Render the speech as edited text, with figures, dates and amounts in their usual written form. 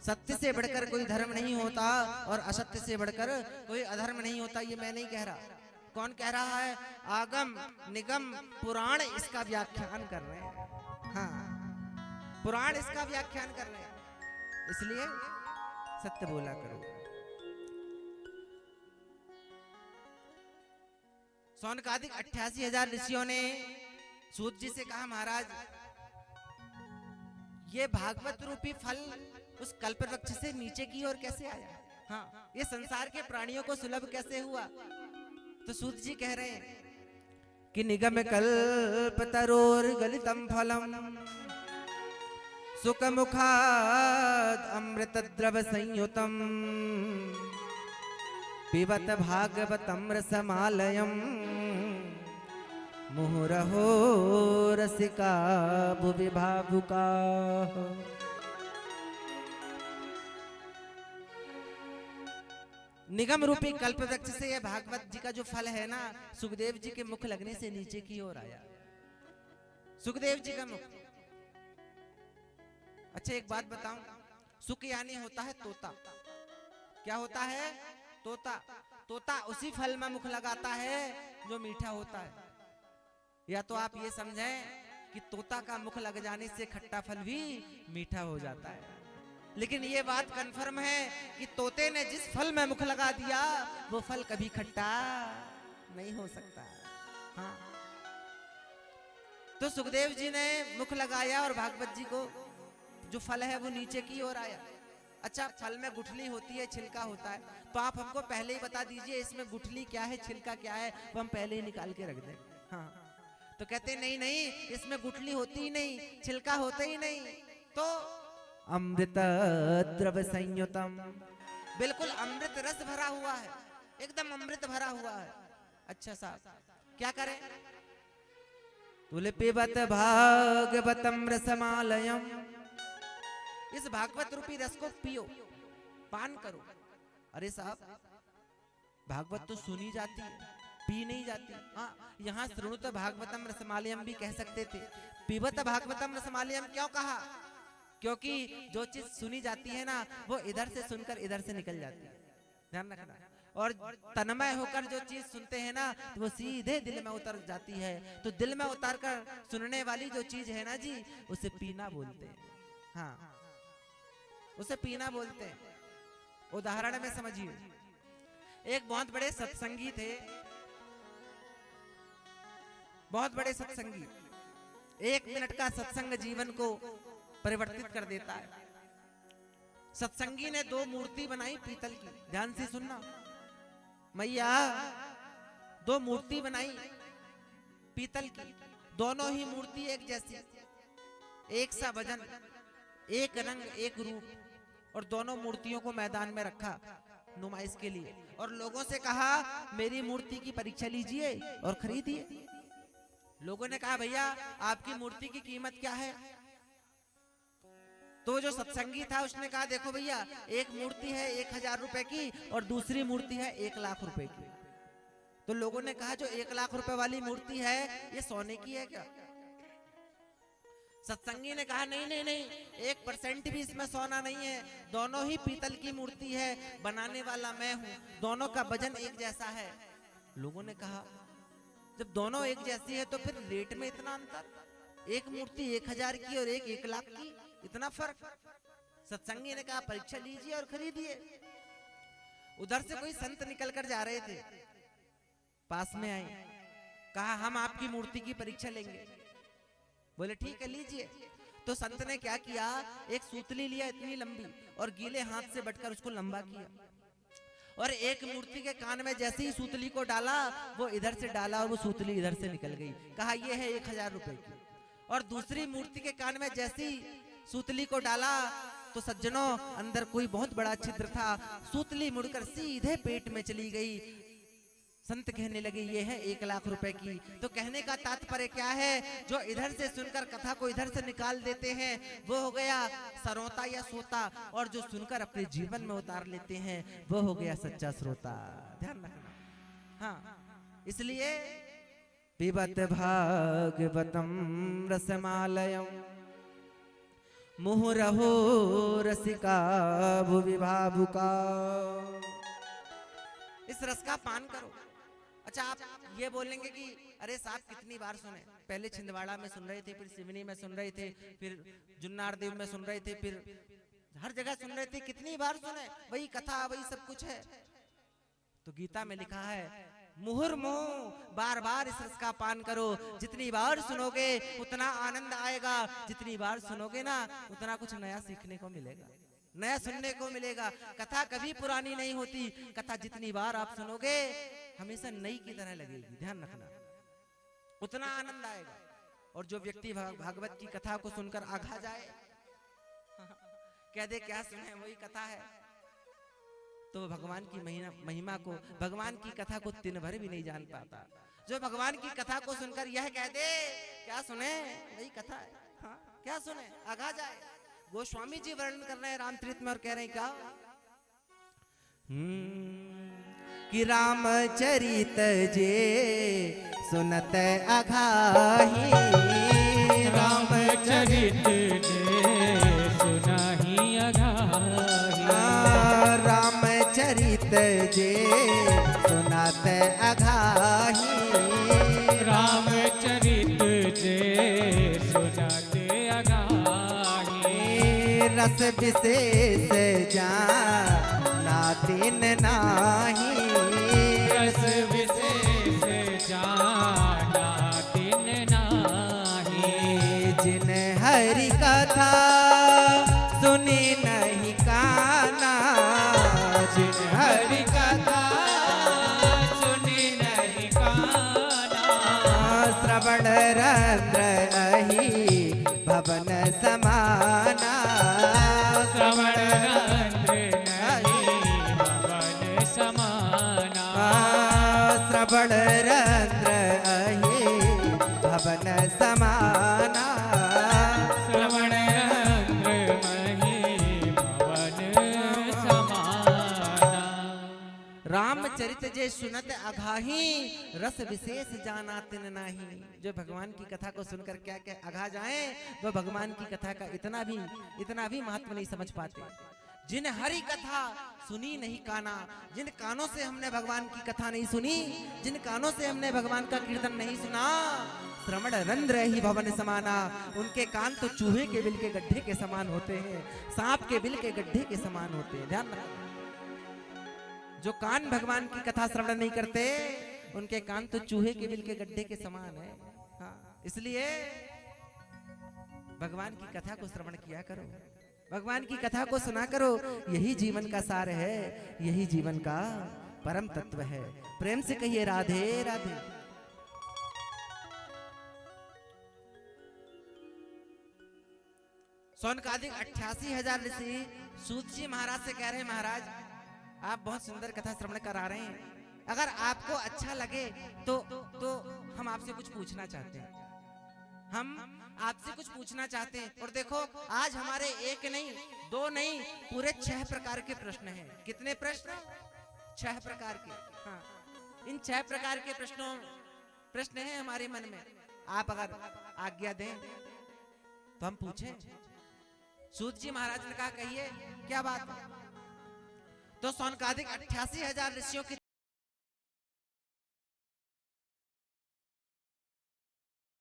सत्य से बढ़कर कोई धर्म नहीं होता और असत्य से बढ़कर कोई अधर्म नहीं होता। ये मैं नहीं कह रहा, कौन कह रहा है? आगम निगम पुराण इसका व्याख्यान कर रहे हैं। हाँ, पुराण इसका व्याख्यान कर रहे हैं, इसलिए सत्य बोला करो। सौनकादिक 88,000 ऋषियों ने सूत जी से कहा, महाराज ये भागवत रूपी फल उस कल्प वृक्ष से नीचे की ओर कैसे आया? हाँ, ये संसार के प्राणियों को सुलभ कैसे हुआ? तो सूत जी कह रहे हैं कि निगम कल्प तरोर गलितम फलम सुख मुखाद अमृत द्रव संयुतम पिबत भागवतम रसमालयम मुहुरहो रसिका भुवि भावुका। निगम रूपी कल्प वृक्ष से यह भागवत जी का जो फल है ना, सुखदेव जी के मुख लगने से नीचे की ओर आया। सुखदेव जी का मुख। अच्छा एक बात बताऊं, सुख यानी होता है तोता। क्या होता है? तोता। तोता उसी फल में मुख लगाता है जो मीठा होता है। या तो आप ये समझें कि तोता का मुख लग जाने से खट्टा फल भी मीठा हो जाता है, लेकिन ये बात कंफर्म है कि तोते ने जिस फल में मुख लगा दिया वो फल कभी खट्टा नहीं हो सकता। हाँ, तो सुखदेव जी ने मुख लगाया और भागवत जी को जो फल है वो नीचे की ओर आया। अच्छा, फल में गुठली होती है, छिलका होता है, तो आप हमको पहले ही बता दीजिए इसमें गुठली क्या है, छिलका क्या है, वो हम पहले ही निकाल के रख दें। हाँ, तो कहते नहीं नहीं, इसमें गुठली होती ही नहीं, छिलका होता ही नहीं। तो अमृत द्रव संयुतम, बिल्कुल अमृत रस भरा हुआ है, एकदम अमृत भरा हुआ है। अच्छा साहब, क्या करें? तुलपिबत भागवतम रसमालयम, इस भागवत रूपी रस को पियो, पान करो। अरे साहब, भागवत तो सुनी जाती है, पी नहीं जाती। हाँ, यहाँ श्रृणुत भागवतम रसमालयम भी कह सकते थे, पिबत भागवतम रसमालयम क्यों कहा? क्योंकि जो चीज सुनी जाती है ना, वो इधर से सुनकर इधर से निकल जाती है, ध्यान रखना। और तन्मय होकर जो चीज सुनते हैं ना, तो वो सीधे दिल में उतर जाती है। तो दिल में उतार कर सुनने वाली जो चीज है ना जी, उसे पीना बोलते हैं। हाँ, उसे पीना बोलते हैं। उदाहरण में समझिए, एक बहुत बड़े सत्संगी थे, बहुत बड़े सत्संगी। 1 मिनट का सत्संग जीवन को परिवर्तित कर देता है। सत्संगी ने 2 मूर्ति बनाई पीतल की, ध्यान से सुनना मैया, 2 मूर्ति बनाई पीतल की, दोनों ही मूर्ति एक जैसी, एक सा वजन, एक रंग, एक रूप, और दोनों मूर्तियों को मैदान में रखा नुमाइश के लिए, और लोगों से कहा मेरी मूर्ति की परीक्षा लीजिए और खरीदिए। लोगों ने कहा भैया आपकी मूर्ति की कीमत क्या है? तो जो सत्संगी था उसने कहा देखो भैया, एक मूर्ति है 1,000 रुपए की और दूसरी मूर्ति है 1,00,000 रुपए की। तो लोगों ने कहा जो 1,00,000 रुपए वाली मूर्ति है ये सोने की है क्या? सत्संगी ने कहा नहीं नहीं नहीं, 1% भी इसमें सोना नहीं है, दोनों ही पीतल की मूर्ति है, बनाने वाला मैं हूं, दोनों का वजन एक जैसा है। लोगों ने कहा जब दोनों एक जैसी है तो फिर रेट में इतना अंतर, एक मूर्ति 1,000 की और एक 1,00,000 की, इतना फर्क। सत्संगी ने कहा परीक्षा लीजिए और खरीदिए। उधर से कोई संत निकल कर जा रहे थे, पास में आए, कहा हम आपकी मूर्ति की परीक्षा लेंगे। बोले ठीक है लीजिए। तो संत ने क्या किया, एक सूतली लिया इतनी लंबी और गीले हाथ से बटकर उसको लंबा किया, और एक मूर्ति के कान में जैसे ही सूतली को डाला वो इधर से डाला और वो सूतली इधर से निकल गई। कहा ये है 1,000 रुपए की। और दूसरी मूर्ति के कान में जैसे ही सूतली को डाला तो सज्जनों अंदर कोई बहुत बड़ा छिद्र था, सूतली मुड़कर सीधे पेट में चली गई। संत कहने लगे ये है 1,00,000 रुपए की। तो कहने का तात्पर्य क्या है, जो इधर से सुनकर कथा को इधर से निकाल देते हैं वो हो गया सरोता या सोता, और जो सुनकर अपने जीवन में उतार लेते हैं वो हो गया सच्चा श्रोता। ध्यान रखना। हाँ, इसलिए पिबत भागवतम रसमालयम मुँह रहो रसिका भुवि भावुका। इस रस का पान करो। अच्छा, आप ये बोलेंगे कि अरे साहब कितनी बार सुने, पहले छिंदवाड़ा में सुन रहे थे, फिर सिवनी में सुन रहे थे, फिर जुन्नार देव में सुन रहे थे, फिर हर जगह सुन रहे थे, कितनी बार सुने, वही कथा वही सब कुछ है। तो गीता में लिखा है मुहुर्मुहु बार बार इस रस का पान करो। जितनी बार सुनोगे उतना आनंद आएगा, जितनी बार सुनोगे ना उतना कुछ नया सीखने को मिलेगा, नया सुनने को मिलेगा। कथा कभी पुरानी नहीं होती, कथा जितनी बार आप सुनोगे हमेशा नई की तरह लगेगी, ध्यान रखना, उतना आनंद आएगा। और जो व्यक्ति भागवत की कथा को सुनकर आघा जाए, कह दे क्या सुने वही कथा है, तो भगवान की महिमा को, भगवान की कथा को दिन भर भी नहीं जान पाता। जो भगवान की कथा को सुनकर यह कह दे क्या सुने वही कथा है, हाँ क्या सुने, आघा जाए। गोस्वामी जी वर्णन कर रहे हैं रामचरित में और कह रहे हैं क्या कि रामचरित जे सुनत अघाही, रामचरित जे सुनाही अघाही, रामचरित जे सुनत अघाही, रामचरित जे सुनत अघाही, रस विशेष जाना दिन नाही, रस विशेष जाना दिन नाही, जिन हरि कथा सुनी नहीं काना, जिन हरि कथा सुनी नहीं काना, श्रवण रंध्र अहि भवन समाना, श्रवण रंध्र नहीं भवन समाना, श्रवण रंध्र अहि भवन समाना, श्रवण रंध्र नहीं भवन समाना। रामचरित जे सुनत अघाही, रस विशेष जाना तिन नाही। जो भगवान की कथा को सुनकर क्या क्या अघा जाए, वह भगवान की कथा का इतना भी महत्व नहीं समझ पाते। जिन हरि कथा सुनी नहीं काना, जिन कानों से हमने भगवान की कथा नहीं सुनी, जिन कानों से हमने भगवान का कीर्तन नहीं सुना, श्रवण रंध्र ही भवन समाना, उनके कान तो चूहे के बिल के गड्ढे के समान होते हैं, सांप के बिल के गड्ढे के समान होते हैं। ध्यान रखना, जो कान भगवान की कथा श्रवण नहीं करते उनके कान तो चूहे के बिल के गड्ढे के समान है। हाँ, इसलिए भगवान की कथा को श्रवण किया करो, भगवान की कथा को सुना करो, यही जीवन का सार है, यही जीवन का परम तत्व है। प्रेम से कहिए राधे राधे। सौनकादिक 88,000 ऋषि सूत जी महाराज से कह रहे हैं महाराज आप बहुत सुंदर कथा श्रवण करा रहे हैं, अगर आपको अच्छा लगे तो हम आपसे कुछ पूछना चाहते हैं, हम आपसे कुछ पूछना चाहते हैं। और देखो आज हमारे एक नहीं दो नहीं पूरे 6 प्रकार के प्रश्न हैं। कितने प्रश्न? 6 प्रकार के। हाँ, इन 6 प्रकार के प्रश्न हैं हमारे मन में। आप अगर आज्ञा दें तो हम पूछें। सूत जी महाराज ने कहा कहिए क्या बात है। तो सौनकादिक 88,000 ऋषियों की